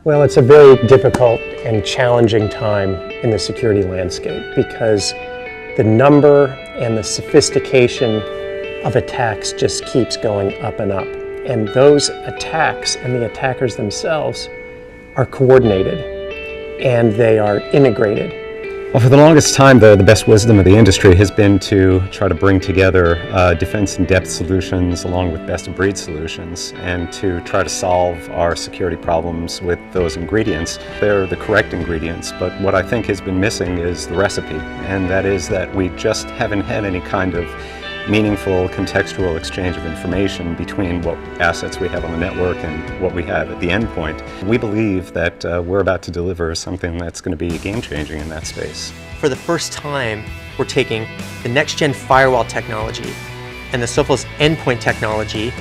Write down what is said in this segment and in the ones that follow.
Well, it's a very difficult and challenging time in the security landscape because the number and the sophistication of attacks just keeps going up and up. And those attacks and the attackers themselves are coordinated and they are integrated. Well, for the longest time, the best wisdom of the industry has been to try to bring together defense in depth solutions along with best of breed solutions and to try to solve our security problems with those ingredients. They're the correct ingredients, but what I think has been missing is the recipe, and that is that we just haven't had any kind of meaningful contextual exchange of information between what assets we have on the network and what we have at the endpoint. We believe that we're about to deliver something that's going to be game-changing in that space. For the first time, we're taking the next-gen firewall technology and the Sophos endpoint technology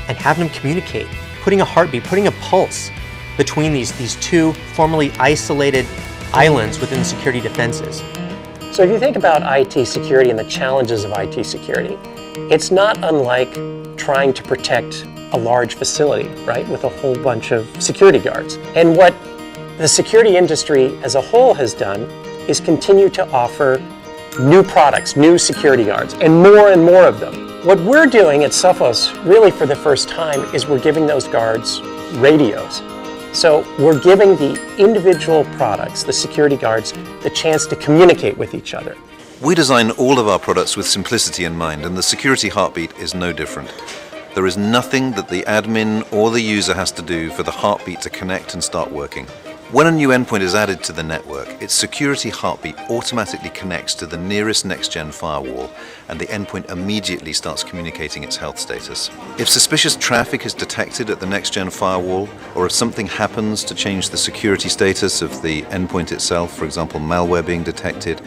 and having them communicate, putting a heartbeat, putting a pulse between these two formerly isolated islands within the security defenses. So if you think about IT security and the challenges of IT security, it's not unlike trying to protect a large facility, right, with a whole bunch of security guards. And what the security industry as a whole has done is continue to offer new products, new security guards, and more of them. What we're doing at Sophos, really for the first time, is we're giving those guards radios. So we're giving the individual products, the security guards, the chance to communicate with each other. We design all of our products with simplicity in mind, and the security heartbeat is no different. There is nothing that the admin or the user has to do for the heartbeat to connect and start working. When a new endpoint is added to the network, its security heartbeat automatically connects to the nearest next-gen firewall, and the endpoint immediately starts communicating its health status. If suspicious traffic is detected at the next-gen firewall, or if something happens to change the security status of the endpoint itself, for example malware being detected,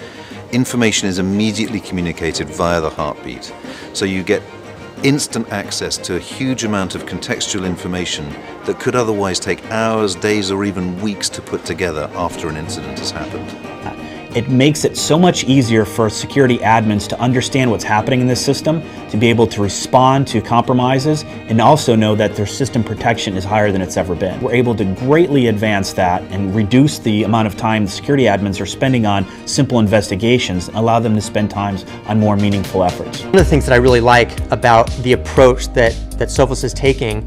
information is immediately communicated via the heartbeat. So you get instant access to a huge amount of contextual information that could otherwise take hours, days, or even weeks to put together after an incident has happened. It makes it so much easier for security admins to understand what's happening in this system, to be able to respond to compromises, and also know that their system protection is higher than it's ever been. We're able to greatly advance that and reduce the amount of time the security admins are spending on simple investigations and allow them to spend time on more meaningful efforts. One of the things that I really like about the approach that Sophos is taking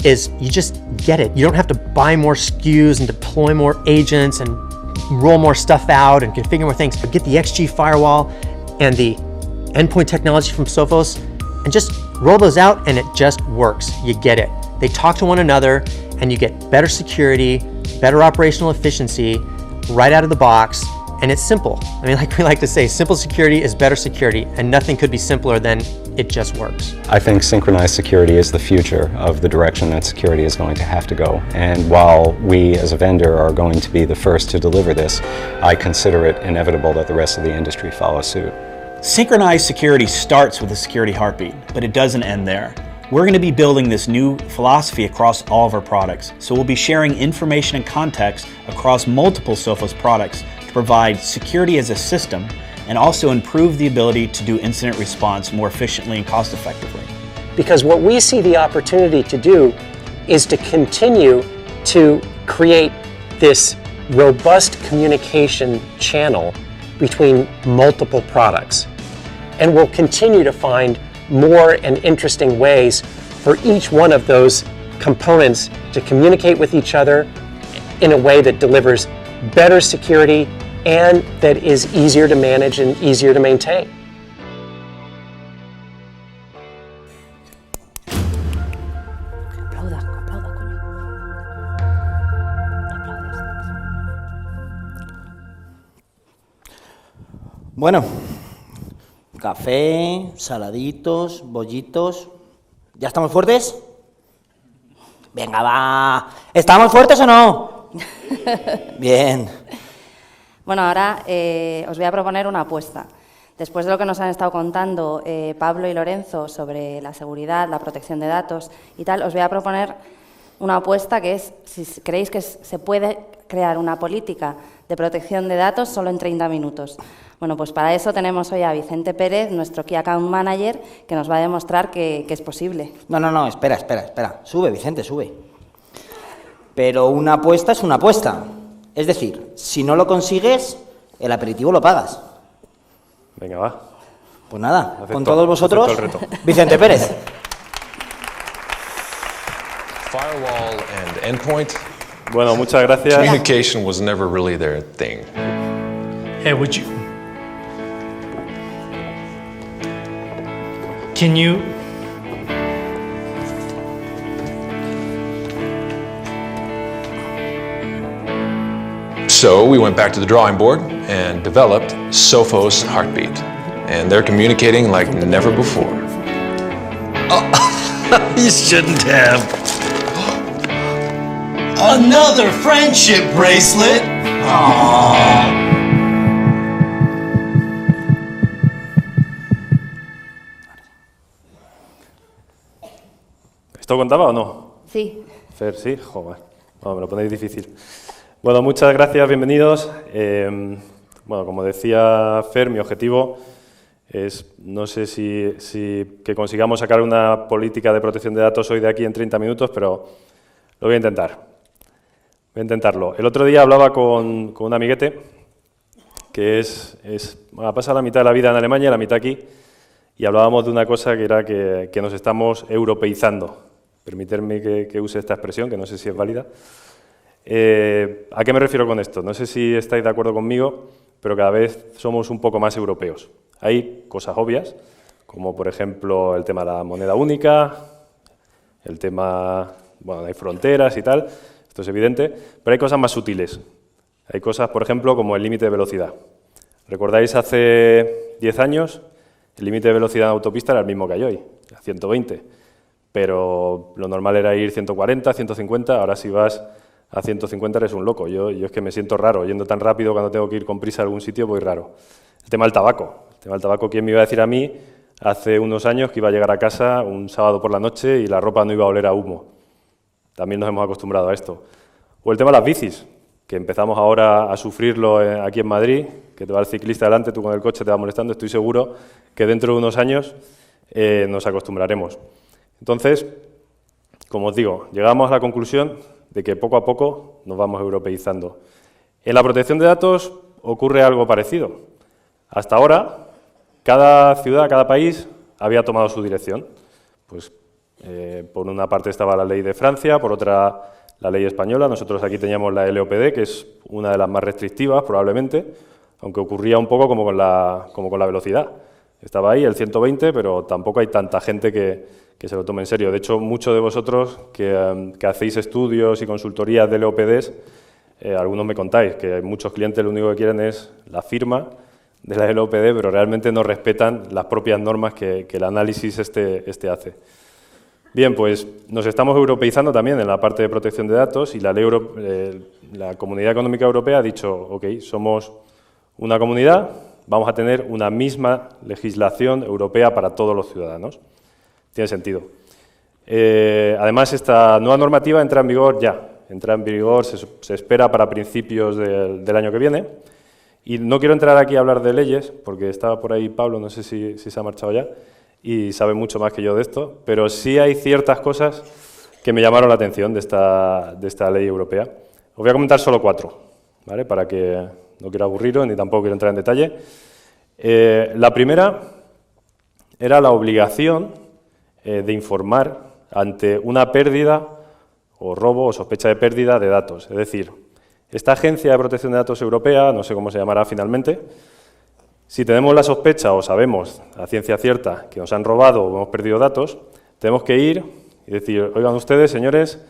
is you just get it. You don't have to buy more SKUs and deploy more agents and roll more stuff out and configure more things. Get the XG firewall and the endpoint technology from Sophos and just roll those out and it just works. You get it. They talk to one another and you get better security, better operational efficiency right out of the box, and it's simple. I mean, like we like to say, simple security is better security, and nothing could be simpler than it just works. I think synchronized security is the future of the direction that security is going to have to go. And while we as a vendor are going to be the first to deliver this, I consider it inevitable that the rest of the industry follow suit. Synchronized security starts with a security heartbeat, but it doesn't end there. We're going to be building this new philosophy across all of our products. So we'll be sharing information and context across multiple Sophos products to provide security as a system and also improve the ability to do incident response more efficiently and cost effectively. Because what we see the opportunity to do is to continue to create this robust communication channel between multiple products. And we'll continue to find more and interesting ways for each one of those components to communicate with each other in a way that delivers better security and that is easier to manage and easier to maintain. Bueno, café, saladitos, bollitos. ¿Ya estamos fuertes? Venga, va. ¿Estamos fuertes o no? Bien. Bueno, ahora os voy a proponer una apuesta. Después de lo que nos han estado contando Pablo y Lorenzo sobre la seguridad, la protección de datos y tal, os voy a proponer una apuesta que es si creéis que se puede crear una política de protección de datos solo en 30 minutos. Bueno, pues para eso tenemos hoy a Vicente Pérez, nuestro Key Account Manager, que nos va a demostrar que es posible. No, espera. Sube, Vicente, sube. pero una apuesta es una apuesta. Es decir, si no lo consigues, el aperitivo lo pagas. Venga, va. Pues nada, Acepto, con todos vosotros, acepto el reto. Vicente Pérez. Firewall and endpoint. Bueno, muchas gracias. Communication was never really their thing. Hey, would you... Can you... So we went back to the drawing board and developed Sophos Heartbeat. And they're communicating like never before. You shouldn't have. Another friendship bracelet? Aww. ¿Esto contaba o no? Sí. Fer, sí, joder. No, me lo ponéis difícil. Bueno, muchas gracias, bienvenidos. Bueno, como decía Fer, mi objetivo es, no sé si que consigamos sacar una política de protección de datos hoy de aquí en 30 minutos, pero lo voy a intentar. Voy a intentarlo. El otro día hablaba con un amiguete que ha pasado la mitad de la vida en Alemania y la mitad aquí, y hablábamos de una cosa que era que nos estamos europeizando. Permitidme que use esta expresión, que no sé si es válida. ¿A qué me refiero con esto? No sé si estáis de acuerdo conmigo, pero cada vez somos un poco más europeos. Hay cosas obvias, como por ejemplo el tema de la moneda única, el tema, bueno, hay fronteras y tal, esto es evidente, pero hay cosas más sutiles. Hay cosas, por ejemplo, como el límite de velocidad. ¿Recordáis hace 10 años? El límite de velocidad en autopista era el mismo que hay hoy, a 120, pero lo normal era ir 140, 150, ahora si vas a 150 eres un loco. Yo es que me siento raro, yendo tan rápido cuando tengo que ir con prisa a algún sitio, voy raro. El tema del tabaco. El tema del tabaco, ¿quién me iba a decir a mí hace unos años que iba a llegar a casa un sábado por la noche y la ropa no iba a oler a humo? También nos hemos acostumbrado a esto. O el tema de las bicis, que empezamos ahora a sufrirlo aquí en Madrid, que te va el ciclista delante, tú con el coche te va molestando. Estoy seguro que dentro de unos años nos acostumbraremos. Entonces, como os digo, llegamos a la conclusión de que poco a poco nos vamos europeizando. En la protección de datos ocurre algo parecido. Hasta ahora, cada ciudad, cada país había tomado su dirección. Pues, por una parte estaba la ley de Francia, por otra la ley española. Nosotros aquí teníamos la LOPD, que es una de las más restrictivas probablemente, aunque ocurría un poco como con la velocidad. Estaba ahí el 120, pero tampoco hay tanta gente que se lo tome en serio. De hecho, muchos de vosotros que hacéis estudios y consultorías de LOPDs, algunos me contáis que muchos clientes lo único que quieren es la firma de la LOPD, pero realmente no respetan las propias normas que el análisis este hace. Bien, pues nos estamos europeizando también en la parte de protección de datos y la Comunidad Económica Europea ha dicho, ok, somos una comunidad, vamos a tener una misma legislación europea para todos los ciudadanos. Tiene sentido. Además, esta nueva normativa entra en vigor ya. Entra en vigor, se espera para principios del año que viene. Y no quiero entrar aquí a hablar de leyes, porque estaba por ahí Pablo, no sé si se ha marchado ya, y sabe mucho más que yo de esto, pero sí hay ciertas cosas que me llamaron la atención de esta ley europea. Os voy a comentar solo 4, ¿vale? Para que no quiero aburriros ni tampoco quiero entrar en detalle. La primera era la obligación de informar ante una pérdida o robo o sospecha de pérdida de datos. Es decir, esta Agencia de Protección de Datos Europea, no sé cómo se llamará finalmente, si tenemos la sospecha o sabemos a ciencia cierta que nos han robado o hemos perdido datos, tenemos que ir y decir, oigan ustedes, señores,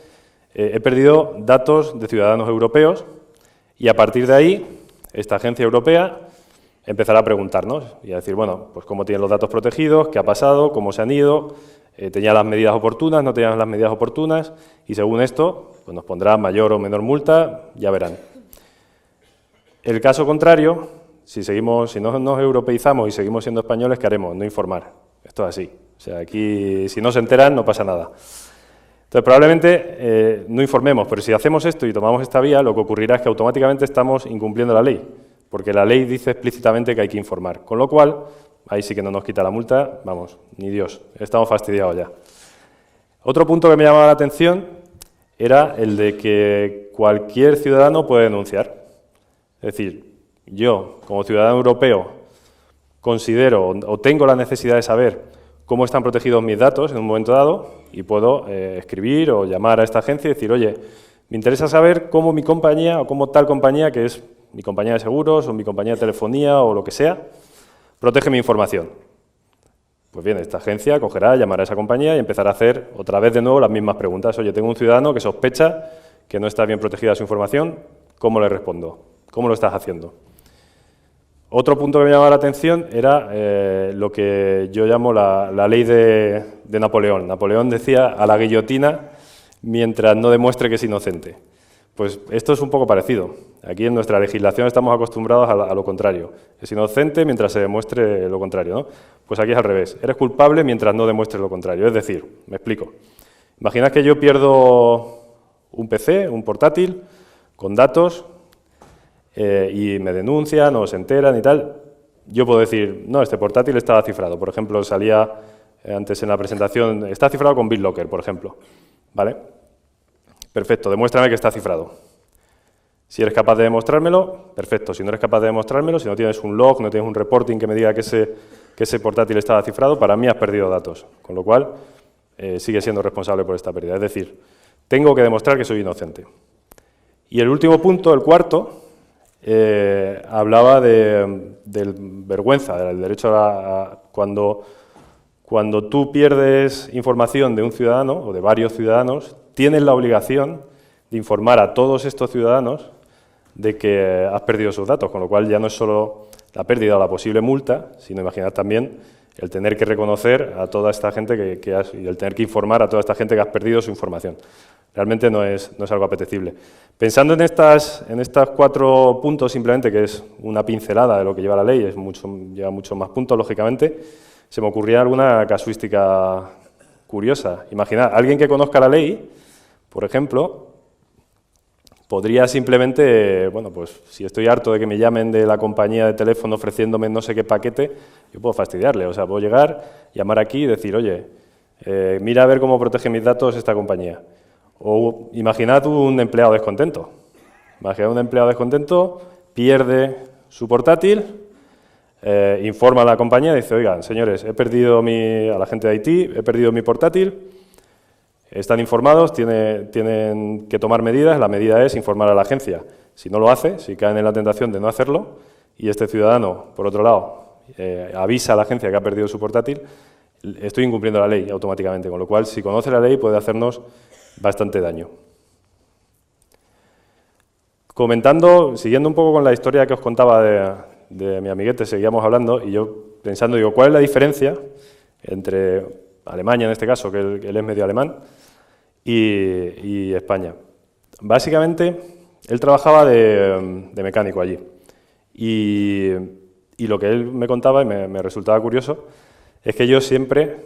he perdido datos de ciudadanos europeos y a partir de ahí esta agencia europea empezará a preguntarnos y a decir, bueno, pues cómo tienen los datos protegidos, qué ha pasado, cómo se han ido, tenían las medidas oportunas, no tenían las medidas oportunas, y según esto pues nos pondrá mayor o menor multa, ya verán. El caso contrario, si no nos europeizamos y seguimos siendo españoles, ¿qué haremos? No informar. Esto es así. O sea, aquí si no se enteran no pasa nada. Entonces, probablemente no informemos, pero si hacemos esto y tomamos esta vía, lo que ocurrirá es que automáticamente estamos incumpliendo la ley, porque la ley dice explícitamente que hay que informar, con lo cual, ahí sí que no nos quita la multa, vamos, ni Dios, estamos fastidiados ya. Otro punto que me llamaba la atención era el de que cualquier ciudadano puede denunciar. Es decir, yo, como ciudadano europeo, considero o tengo la necesidad de saber cómo están protegidos mis datos en un momento dado y puedo escribir o llamar a esta agencia y decir, oye, me interesa saber cómo mi compañía o cómo tal compañía, que es mi compañía de seguros o mi compañía de telefonía o lo que sea, protege mi información. Pues bien, esta agencia cogerá, llamará a esa compañía y empezará a hacer otra vez de nuevo las mismas preguntas. Oye, tengo un ciudadano que sospecha que no está bien protegida su información, ¿cómo le respondo? ¿Cómo lo estás haciendo? Otro punto que me llamaba la atención era lo que yo llamo la ley de Napoleón. Napoleón decía a la guillotina mientras no demuestre que es inocente. Pues esto es un poco parecido. Aquí en nuestra legislación estamos acostumbrados a lo contrario. Es inocente mientras se demuestre lo contrario, ¿no? Pues aquí es al revés. Eres culpable mientras no demuestres lo contrario. Es decir, me explico. Imaginad que yo pierdo un PC, un portátil, con datos, y me denuncian o se enteran y tal. Yo puedo decir, no, este portátil estaba cifrado. Por ejemplo, salía antes en la presentación, está cifrado con BitLocker, por ejemplo. ¿Vale? Perfecto, demuéstrame que está cifrado. Si eres capaz de demostrármelo, perfecto. Si no eres capaz de demostrármelo, si no tienes un log, no tienes un reporting que me diga que ese portátil estaba cifrado, para mí has perdido datos. Con lo cual, sigue siendo responsable por esta pérdida. Es decir, tengo que demostrar que soy inocente. Y el último punto, el cuarto, hablaba de vergüenza, del derecho cuando tú pierdes información de un ciudadano o de varios ciudadanos, tienes la obligación de informar a todos estos ciudadanos de que has perdido sus datos, con lo cual ya no es solo la pérdida o la posible multa, sino imaginar también el tener que reconocer a toda esta gente y el tener que informar a toda esta gente que has perdido su información. Realmente no es algo apetecible. Pensando en estos 4 puntos, simplemente, que es una pincelada de lo que lleva la ley, lleva muchos más puntos, lógicamente, se me ocurría alguna casuística curiosa. Imaginad, alguien que conozca la ley, por ejemplo, podría simplemente, bueno, pues si estoy harto de que me llamen de la compañía de teléfono ofreciéndome no sé qué paquete, yo puedo fastidiarle. O sea, puedo llegar, llamar aquí y decir, oye, mira a ver cómo protege mis datos esta compañía. O imaginad un empleado descontento. Imaginad un empleado descontento, pierde su portátil, informa a la compañía y dice, oigan, señores, he perdido a la gente de IT, he perdido mi portátil, están informados, tienen que tomar medidas, la medida es informar a la agencia. Si no lo hace, si caen en la tentación de no hacerlo, y este ciudadano, por otro lado, avisa a la agencia que ha perdido su portátil, estoy incumpliendo la ley automáticamente, con lo cual, si conoce la ley, puede hacernos bastante daño. Siguiendo un poco con la historia que os contaba de mi amiguete, seguíamos hablando, y yo pensando, digo, ¿cuál es la diferencia entre Alemania, en este caso, que él es medio alemán, y España? Básicamente, él trabajaba de mecánico allí, y lo que él me contaba, y me resultaba curioso, es que ellos siempre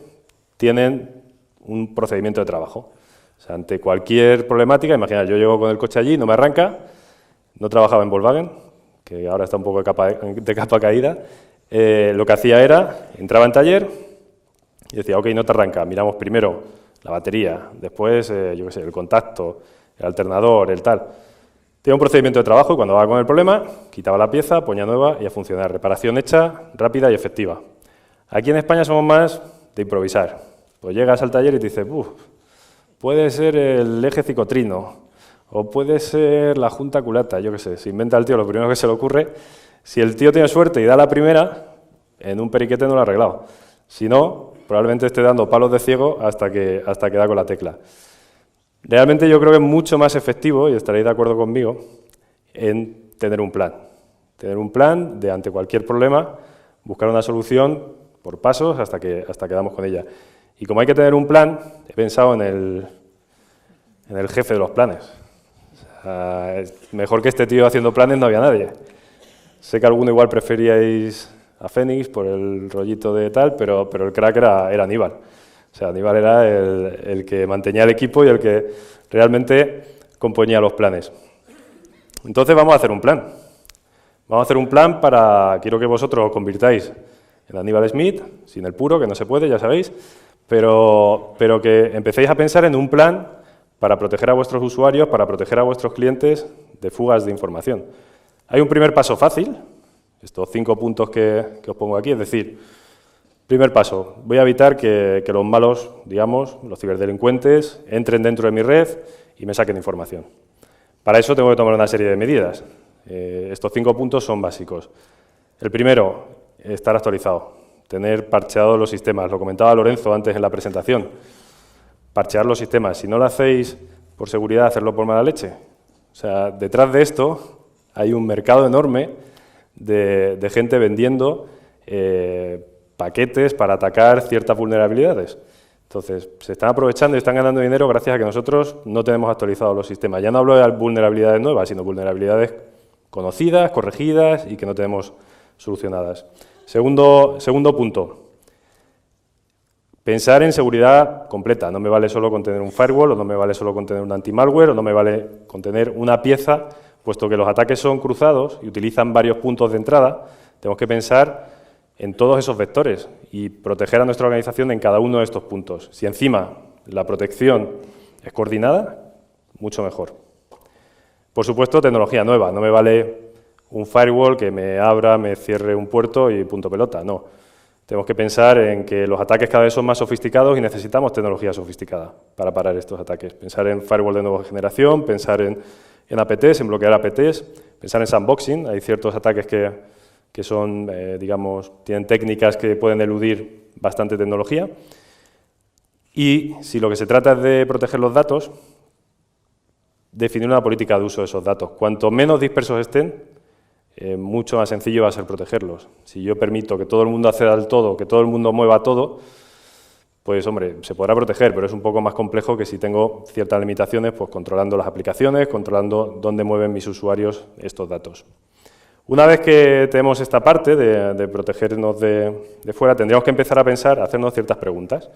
tienen un procedimiento de trabajo. O sea, ante cualquier problemática, imaginad, yo llego con el coche allí, no me arranca, no trabajaba en Volkswagen, que ahora está un poco de capa caída, lo que hacía era, entraba en taller y decía, ok, no te arranca, miramos primero la batería, después, yo qué sé, el contacto, el alternador, el tal. Tiene un procedimiento de trabajo y cuando va con el problema, quitaba la pieza, ponía nueva y a funcionar. Reparación hecha, rápida y efectiva. Aquí en España somos más de improvisar. Pues llegas al taller y te dices, puede ser el eje cicotrino, o puede ser la junta culata, yo qué sé, se inventa el tío lo primero que se le ocurre. Si el tío tiene suerte y da la primera, en un periquete no lo ha arreglado. Si no, probablemente esté dando palos de ciego hasta que da con la tecla. Realmente yo creo que es mucho más efectivo, y estaréis de acuerdo conmigo, en tener un plan. Tener un plan de ante cualquier problema, buscar una solución por pasos hasta que damos con ella. Y como hay que tener un plan, he pensado en el jefe de los planes. O sea, mejor que este tío haciendo planes no había nadie. Sé que alguno igual preferíais a Fénix por el rollito de tal, pero el crack era Aníbal. O sea, Aníbal era el que mantenía el equipo y el que realmente componía los planes. Entonces vamos a hacer un plan. Vamos a hacer un plan quiero que vosotros os convirtáis en Aníbal Smith, sin el puro, que no se puede, ya sabéis, pero que empecéis a pensar en un plan para proteger a vuestros usuarios, para proteger a vuestros clientes de fugas de información. Hay un primer paso fácil, estos 5 puntos que os pongo aquí, es decir, primer paso, voy a evitar que los malos, digamos, los ciberdelincuentes, entren dentro de mi red y me saquen información. Para eso tengo que tomar una serie de medidas. Estos 5 puntos son básicos. El primero, estar actualizado, tener parcheados los sistemas. Lo comentaba Lorenzo antes en la presentación. Parchear los sistemas. Si no lo hacéis por seguridad, hacerlo por mala leche. O sea, detrás de esto hay un mercado enorme de gente vendiendo paquetes para atacar ciertas vulnerabilidades. Entonces, se están aprovechando y están ganando dinero gracias a que nosotros no tenemos actualizados los sistemas. Ya no hablo de vulnerabilidades nuevas, sino vulnerabilidades conocidas, corregidas y que no tenemos solucionadas. Segundo punto, pensar en seguridad completa. No me vale solo con tener un firewall, o no me vale solo con tener un anti-malware, o no me vale con tener una pieza, puesto que los ataques son cruzados y utilizan varios puntos de entrada. Tenemos que pensar en todos esos vectores y proteger a nuestra organización en cada uno de estos puntos. Si encima la protección es coordinada, mucho mejor. Por supuesto, tecnología nueva. No me vale un firewall que me abra, me cierre un puerto y punto pelota. No. Tenemos que pensar en que los ataques cada vez son más sofisticados y necesitamos tecnología sofisticada para parar estos ataques. Pensar en firewall de nueva generación, pensar en APTs, en bloquear APTs, pensar en sandboxing. Hay ciertos ataques que son, digamos, tienen técnicas que pueden eludir bastante tecnología. Y si lo que se trata es de proteger los datos, definir una política de uso de esos datos. Cuanto menos dispersos estén, mucho más sencillo va a ser protegerlos. Si yo permito que todo el mundo acceda al todo, que todo el mundo mueva todo, pues, hombre, se podrá proteger, pero es un poco más complejo que si tengo ciertas limitaciones, pues controlando las aplicaciones, controlando dónde mueven mis usuarios estos datos. Una vez que tenemos esta parte de protegernos de fuera, tendríamos que empezar a pensar, a hacernos ciertas preguntas.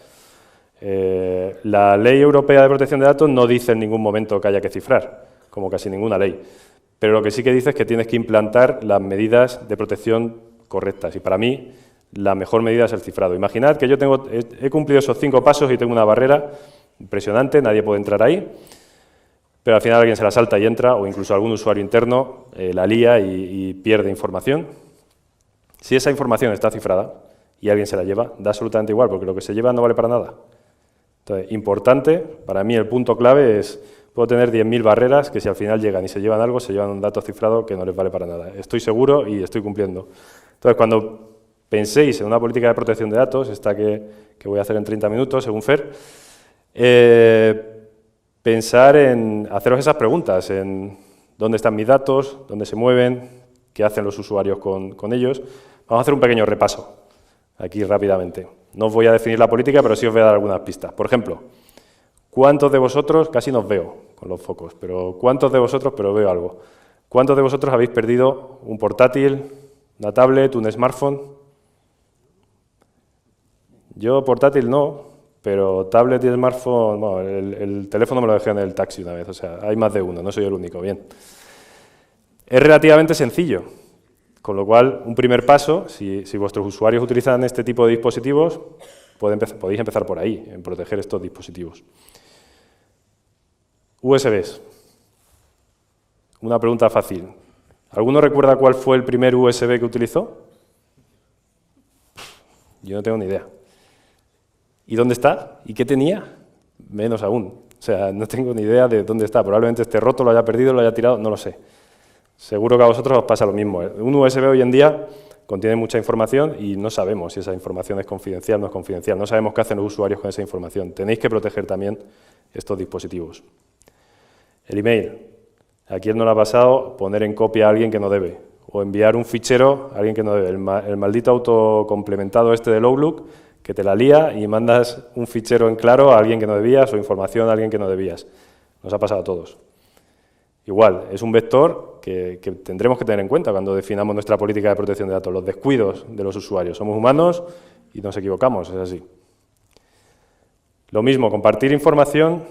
La Ley Europea de Protección de Datos no dice en ningún momento que haya que cifrar, como casi ninguna ley, pero lo que sí que dice es que tienes que implantar las medidas de protección correctas, y para mí la mejor medida es el cifrado. Imaginad que yo he cumplido esos 5 pasos y tengo una barrera impresionante, nadie puede entrar ahí, pero al final alguien se la salta y entra, o incluso algún usuario interno la lía y pierde información. Si esa información está cifrada y alguien se la lleva, da absolutamente igual, porque lo que se lleva no vale para nada. Entonces, importante, para mí el punto clave es, puedo tener 10.000 barreras que si al final llegan y se llevan algo, se llevan un dato cifrado que no les vale para nada. Estoy seguro y estoy cumpliendo. Entonces, cuando penséis en una política de protección de datos, esta que voy a hacer en 30 minutos, según Fer, pensar en haceros esas preguntas, en dónde están mis datos, dónde se mueven, qué hacen los usuarios con ellos. Vamos a hacer un pequeño repaso, aquí rápidamente. No os voy a definir la política, pero sí os voy a dar algunas pistas. Por ejemplo, ¿cuántos de vosotros, casi no os veo con los focos, pero cuántos de vosotros, pero veo algo, cuántos de vosotros habéis perdido un portátil, una tablet, un smartphone? Yo portátil no, pero tablet y smartphone, bueno, el teléfono me lo dejé en el taxi una vez, o sea, hay más de uno, no soy el único, bien. Es relativamente sencillo, con lo cual, un primer paso, si vuestros usuarios utilizan este tipo de dispositivos, podéis empezar por ahí, en proteger estos dispositivos. USBs. Una pregunta fácil. ¿Alguno recuerda cuál fue el primer USB que utilizó? Yo no tengo ni idea. ¿Y dónde está? ¿Y qué tenía? Menos aún. O sea, no tengo ni idea de dónde está. Probablemente esté roto, lo haya perdido, lo haya tirado, no lo sé. Seguro que a vosotros os pasa lo mismo. Un USB hoy en día contiene mucha información y no sabemos si esa información es confidencial o no es confidencial. No sabemos qué hacen los usuarios con esa información. Tenéis que proteger también estos dispositivos. El email. ¿A quién no le ha pasado poner en copia a alguien que no debe? O enviar un fichero a alguien que no debe. El maldito autocomplementado este del Outlook, que te la lía y mandas un fichero en claro a alguien que no debías o información a alguien que no debías. Nos ha pasado a todos. Igual, es un vector que tendremos que tener en cuenta cuando definamos nuestra política de protección de datos, los descuidos de los usuarios. Somos humanos y nos equivocamos, es así. Lo mismo, compartir información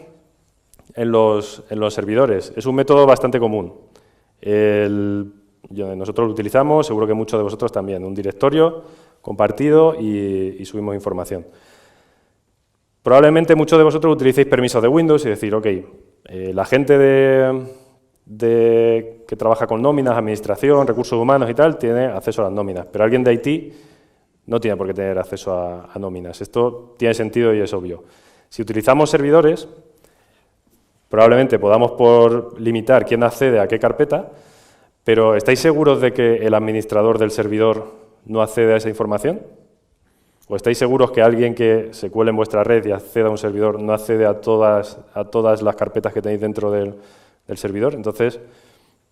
en los servidores. Es un método bastante común. Nosotros lo utilizamos, seguro que muchos de vosotros también. Un directorio compartido y subimos información. Probablemente muchos de vosotros utilicéis permisos de Windows y decir, ok, La gente que trabaja con nóminas, administración, recursos humanos y tal, tiene acceso a las nóminas, pero alguien de IT no tiene por qué tener acceso a nóminas. Esto tiene sentido y es obvio. Si utilizamos servidores, probablemente podamos limitar quién accede a qué carpeta, pero ¿estáis seguros de que el administrador del servidor no accede a esa información? ¿O estáis seguros que alguien que se cuele en vuestra red y acceda a un servidor no accede a todas las carpetas que tenéis dentro del servidor? Entonces,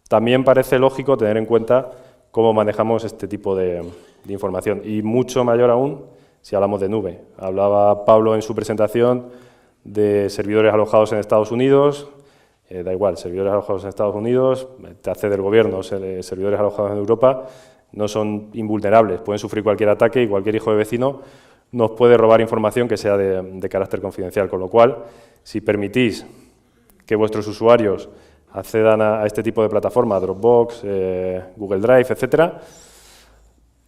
también parece lógico tener en cuenta cómo manejamos este tipo de información. Y mucho mayor aún si hablamos de nube. Hablaba Pablo en su presentación de servidores alojados en Estados Unidos. Da igual, servidores alojados en Estados Unidos, te accede el gobierno, servidores alojados en Europa, no son invulnerables, pueden sufrir cualquier ataque y cualquier hijo de vecino nos puede robar información que sea de carácter confidencial, con lo cual, si permitís que vuestros usuarios accedan a este tipo de plataformas, Dropbox, Google Drive, etcétera,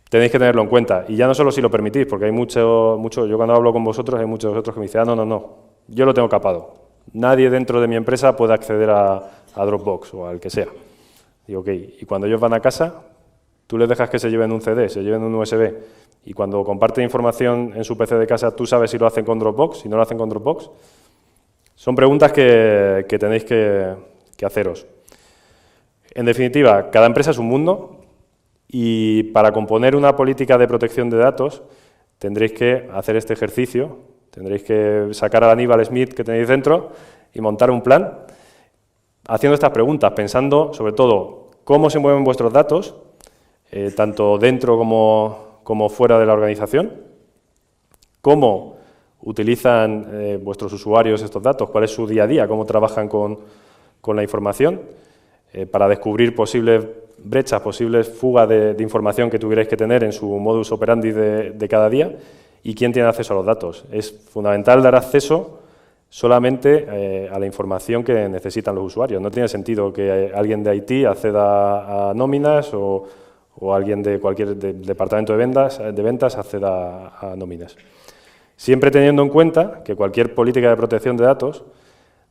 tenéis que tenerlo en cuenta. Y ya no solo si lo permitís, porque hay mucho, yo cuando hablo con vosotros, hay muchos de vosotros que me dicen, no, yo lo tengo capado. Nadie dentro de mi empresa puede acceder a Dropbox o al que sea. Digo, ok, y cuando ellos van a casa, tú les dejas que se lleven un CD, se lleven un USB, y cuando comparten información en su PC de casa, ¿tú sabes si lo hacen con Dropbox, si no lo hacen con Dropbox? Son preguntas que tenéis que haceros. En definitiva, cada empresa es un mundo, y para componer una política de protección de datos tendréis que hacer este ejercicio, tendréis que sacar al Aníbal Smith que tenéis dentro y montar un plan haciendo estas preguntas, pensando sobre todo cómo se mueven vuestros datos, tanto dentro como fuera de la organización, cómo utilizan vuestros usuarios estos datos, cuál es su día a día, cómo trabajan con la información, para descubrir posibles brechas, posibles fugas de información que tuvierais que tener en su modus operandi de cada día y quién tiene acceso a los datos. Es fundamental dar acceso solamente a la información que necesitan los usuarios. No tiene sentido que alguien de IT acceda a nóminas o alguien de cualquier departamento de ventas acceda a nóminas. Siempre teniendo en cuenta que cualquier política de protección de datos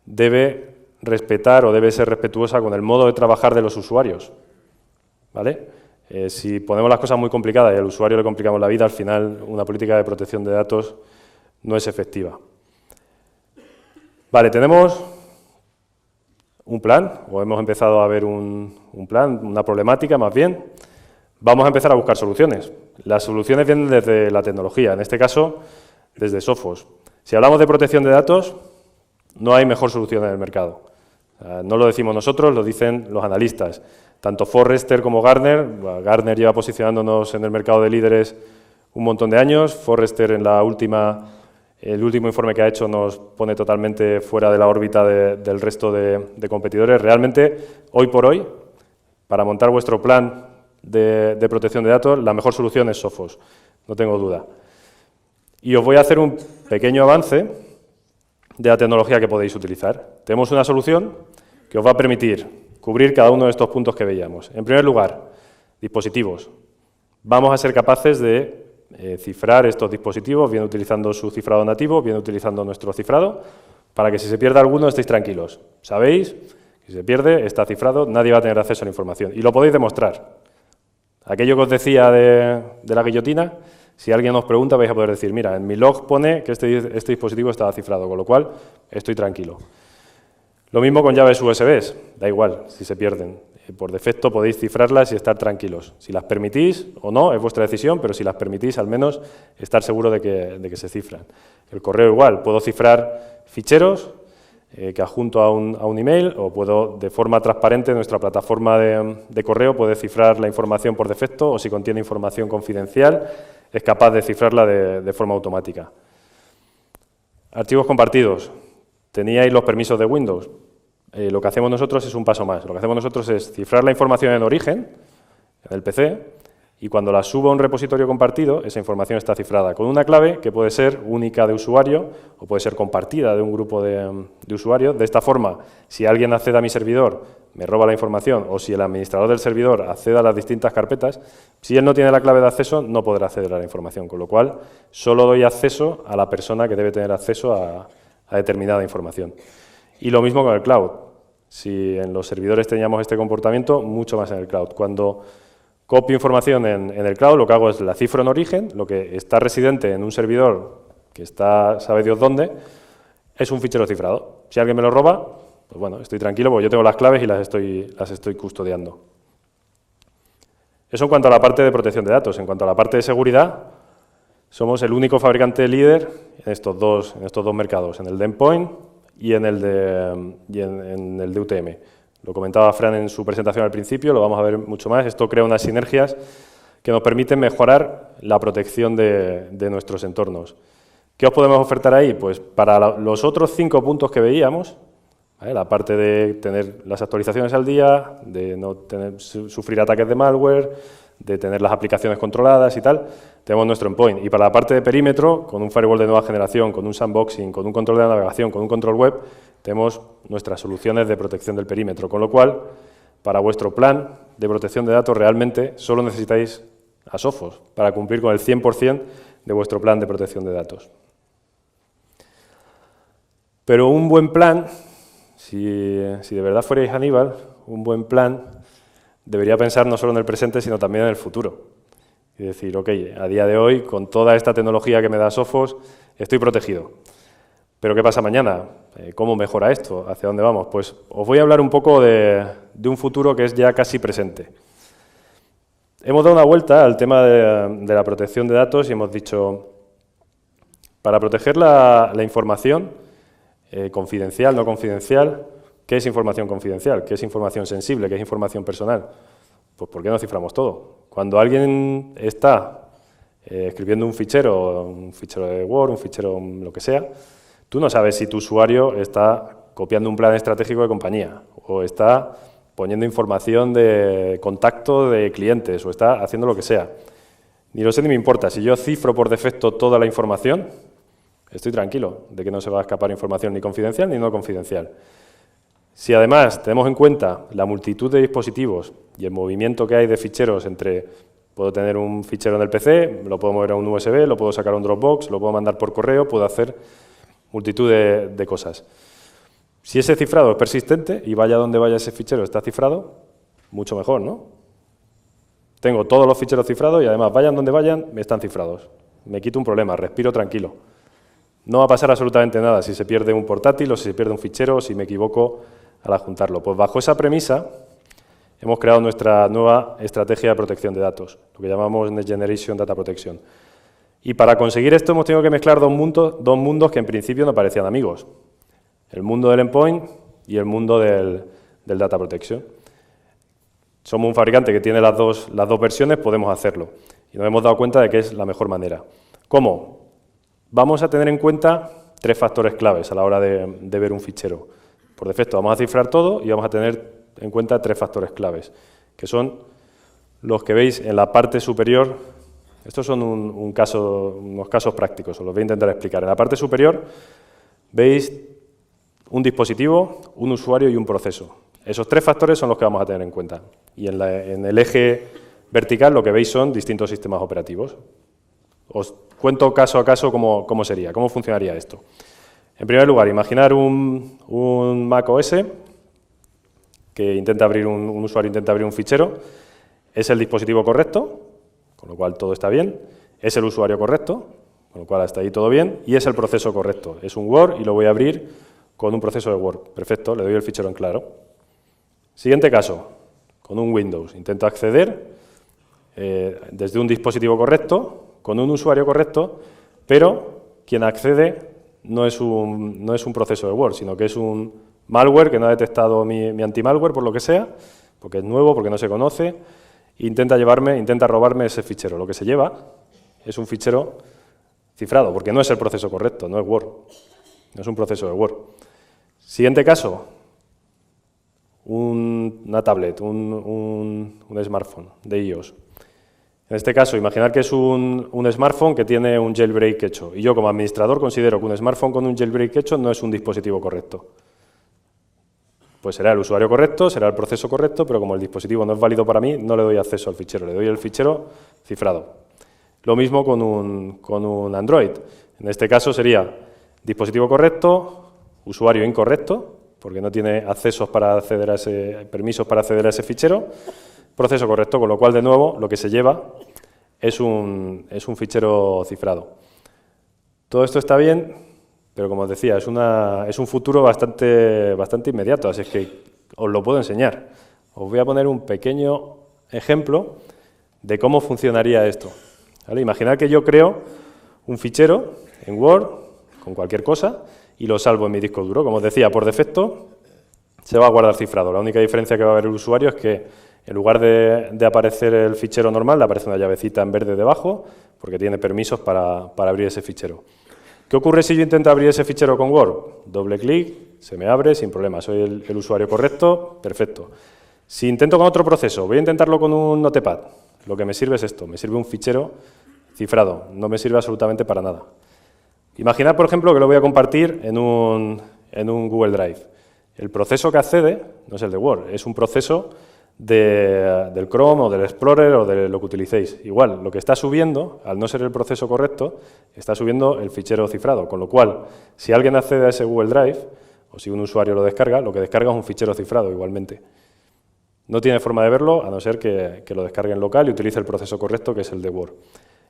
debe respetar o debe ser respetuosa con el modo de trabajar de los usuarios, ¿vale? Si ponemos las cosas muy complicadas y al usuario le complicamos la vida, al final una política de protección de datos no es efectiva. Vale, tenemos un plan, o hemos empezado a ver un plan, una problemática más bien. Vamos a empezar a buscar soluciones. Las soluciones vienen desde la tecnología, en este caso desde Sophos. Si hablamos de protección de datos, no hay mejor solución en el mercado. No lo decimos nosotros, lo dicen los analistas. Tanto Forrester como Gartner. Gartner lleva posicionándonos en el mercado de líderes un montón de años. Forrester en el último informe que ha hecho nos pone totalmente fuera de la órbita del resto de competidores. Realmente, hoy por hoy, para montar vuestro plan de protección de datos, la mejor solución es Sophos, no tengo duda. Y os voy a hacer un pequeño avance de la tecnología que podéis utilizar. Tenemos una solución que os va a permitir cubrir cada uno de estos puntos que veíamos. En primer lugar, dispositivos. Vamos a ser capaces de cifrar estos dispositivos, bien utilizando su cifrado nativo, bien utilizando nuestro cifrado, para que si se pierde alguno estéis tranquilos. Sabéis que si se pierde, está cifrado, nadie va a tener acceso a la información. Y lo podéis demostrar. Aquello que os decía de la guillotina, si alguien os pregunta vais a poder decir, mira, en mi log pone que este dispositivo estaba cifrado, con lo cual estoy tranquilo. Lo mismo con llaves USB, da igual si se pierden. Por defecto podéis cifrarlas y estar tranquilos. Si las permitís o no, es vuestra decisión, pero si las permitís, al menos estar seguro de que se cifran. El correo igual, puedo cifrar ficheros que adjunto a un email, o puedo, de forma transparente, nuestra plataforma de correo puede cifrar la información por defecto, o si contiene información confidencial, es capaz de cifrarla de forma automática. Archivos compartidos. Teníais los permisos de Windows. Lo que hacemos nosotros es un paso más. Lo que hacemos nosotros es cifrar la información en origen, en el PC, y cuando la subo a un repositorio compartido, esa información está cifrada con una clave que puede ser única de usuario o puede ser compartida de un grupo de usuarios. De esta forma, si alguien accede a mi servidor, me roba la información, o si el administrador del servidor accede a las distintas carpetas, si él no tiene la clave de acceso, no podrá acceder a la información, con lo cual solo doy acceso a la persona que debe tener acceso a determinada información. Y lo mismo con el cloud. Si en los servidores teníamos este comportamiento, mucho más en el cloud. Cuando copio información en el cloud, lo que hago es la cifro en origen, lo que está residente en un servidor que está, sabe Dios dónde, es un fichero cifrado. Si alguien me lo roba, pues bueno, estoy tranquilo porque yo tengo las claves y las estoy custodiando. Eso en cuanto a la parte de protección de datos. En cuanto a la parte de seguridad, somos el único fabricante líder en estos dos mercados, en el de endpoint y en el de UTM. Lo comentaba Fran en su presentación al principio, lo vamos a ver mucho más. Esto crea unas sinergias que nos permiten mejorar la protección de nuestros entornos. ¿Qué os podemos ofertar ahí? Pues para los otros 5 puntos que veíamos, ¿vale? La parte de tener las actualizaciones al día, de no sufrir ataques de malware, de tener las aplicaciones controladas y tal, tenemos nuestro endpoint. Y para la parte de perímetro, con un firewall de nueva generación, con un sandboxing, con un control de navegación, con un control web, tenemos nuestras soluciones de protección del perímetro. Con lo cual, para vuestro plan de protección de datos, realmente solo necesitáis a Sophos para cumplir con el 100% de vuestro plan de protección de datos. Pero un buen plan, si de verdad fuerais Aníbal, un buen plan debería pensar no solo en el presente, sino también en el futuro. Y decir, ok, a día de hoy, con toda esta tecnología que me da Sophos, estoy protegido. Pero ¿qué pasa mañana? ¿Cómo mejora esto? ¿Hacia dónde vamos? Pues os voy a hablar un poco de un futuro que es ya casi presente. Hemos dado una vuelta al tema de la protección de datos y hemos dicho, para proteger la información, confidencial, no confidencial, ¿qué es información confidencial? ¿Qué es información sensible? ¿Qué es información personal? Pues ¿por qué no ciframos todo? Cuando alguien está escribiendo un fichero de Word, un fichero lo que sea, tú no sabes si tu usuario está copiando un plan estratégico de compañía o está poniendo información de contacto de clientes o está haciendo lo que sea. Ni lo sé ni me importa. Si yo cifro por defecto toda la información, estoy tranquilo de que no se va a escapar información ni confidencial ni no confidencial. Si además tenemos en cuenta la multitud de dispositivos y el movimiento que hay de ficheros entre, puedo tener un fichero en el PC, lo puedo mover a un USB, lo puedo sacar a un Dropbox, lo puedo mandar por correo, puedo hacer multitud de cosas. Si ese cifrado es persistente y vaya donde vaya ese fichero está cifrado, mucho mejor, ¿no? Tengo todos los ficheros cifrados y además vayan donde vayan, están cifrados. Me quito un problema, respiro tranquilo. No va a pasar absolutamente nada si se pierde un portátil o si se pierde un fichero o si me equivoco al adjuntarlo. Pues bajo esa premisa hemos creado nuestra nueva estrategia de protección de datos, lo que llamamos Next Generation Data Protection. Y para conseguir esto hemos tenido que mezclar dos mundos que en principio no parecían amigos. El mundo del endpoint y el mundo del Data Protection. Somos un fabricante que tiene las dos versiones, podemos hacerlo. Y nos hemos dado cuenta de que es la mejor manera. ¿Cómo? Vamos a tener en cuenta 3 factores claves a la hora de ver un fichero. Por defecto vamos a cifrar todo y vamos a tener en cuenta 3 factores claves, que son los que veis en la parte superior. Estos son unos casos prácticos, os los voy a intentar explicar. En la parte superior veis un dispositivo, un usuario y un proceso. Esos 3 factores son los que vamos a tener en cuenta. Y en el eje vertical lo que veis son distintos sistemas operativos. Os cuento caso a caso cómo sería, cómo funcionaría esto. En primer lugar, imaginar un Mac OS que intenta abrir un usuario intenta abrir un fichero. Es el dispositivo correcto, con lo cual todo está bien. Es el usuario correcto, con lo cual hasta ahí todo bien. Y es el proceso correcto. Es un Word y lo voy a abrir con un proceso de Word. Perfecto, le doy el fichero en claro. Siguiente caso, con un Windows. Intento acceder desde un dispositivo correcto, con un usuario correcto, pero quien accede no es un proceso de Word, sino que es un malware que no ha detectado mi anti-malware, por lo que sea, porque es nuevo, porque no se conoce, intenta robarme ese fichero. Lo que se lleva es un fichero cifrado, porque no es el proceso correcto, no es Word, no es un proceso de Word. Siguiente caso, una tablet, un smartphone de iOS. En este caso, imaginar que es un smartphone que tiene un jailbreak hecho. Y yo, como administrador, considero que un smartphone con un jailbreak hecho no es un dispositivo correcto. Pues será el usuario correcto, será el proceso correcto, pero como el dispositivo no es válido para mí, no le doy acceso al fichero, le doy el fichero cifrado. Lo mismo con un Android. En este caso sería dispositivo correcto, usuario incorrecto, porque no tiene accesos para acceder a permisos para acceder a ese fichero. Proceso correcto, con lo cual, de nuevo, lo que se lleva es un fichero cifrado. Todo esto está bien, pero como os decía, es un futuro bastante inmediato, así es que os lo puedo enseñar. Os voy a poner un pequeño ejemplo de cómo funcionaría esto. ¿Vale? Imaginad que yo creo un fichero en Word con cualquier cosa y lo salvo en mi disco duro. Como os decía, por defecto se va a guardar cifrado. La única diferencia que va a ver el usuario es que en lugar de aparecer el fichero normal, le aparece una llavecita en verde debajo, porque tiene permisos para abrir ese fichero. ¿Qué ocurre si yo intento abrir ese fichero con Word? Doble clic, se me abre sin problema. Soy el usuario correcto, perfecto. Si intento con otro proceso, voy a intentarlo con un Notepad. Lo que me sirve es esto, me sirve un fichero cifrado, no me sirve absolutamente para nada. Imaginad, por ejemplo, que lo voy a compartir en un Google Drive. El proceso que accede no es el de Word, es un proceso del Chrome o del Explorer o de lo que utilicéis. Igual, lo que está subiendo, al no ser el proceso correcto, está subiendo el fichero cifrado, con lo cual, si alguien accede a ese Google Drive, o si un usuario lo descarga, lo que descarga es un fichero cifrado igualmente. No tiene forma de verlo, a no ser que lo descargue en local y utilice el proceso correcto, que es el de Word.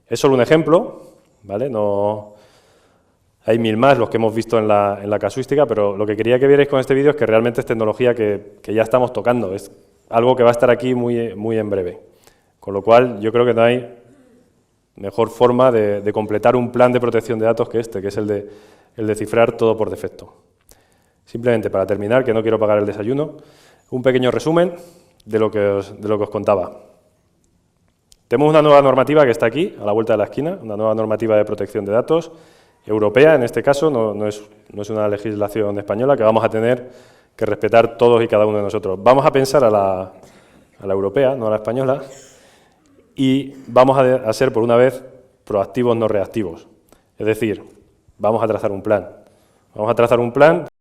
Es solo un ejemplo, ¿vale? No, hay mil más los que hemos visto en la casuística, pero lo que quería que vierais con este vídeo es que realmente es tecnología que ya estamos tocando, es algo que va a estar aquí muy en breve. Con lo cual, yo creo que no hay mejor forma de completar un plan de protección de datos que este, que es el de cifrar todo por defecto. Simplemente para terminar, que no quiero pagar el desayuno, un pequeño resumen de lo que os contaba. Tenemos una nueva normativa que está aquí, a la vuelta de la esquina, una nueva normativa de protección de datos, europea en este caso, no es una legislación española, que vamos a tener que respetar todos y cada uno de nosotros. Vamos a pensar a la europea, no a la española, y vamos a ser, por una vez, proactivos, no reactivos. Es decir, vamos a trazar un plan. Vamos a trazar un plan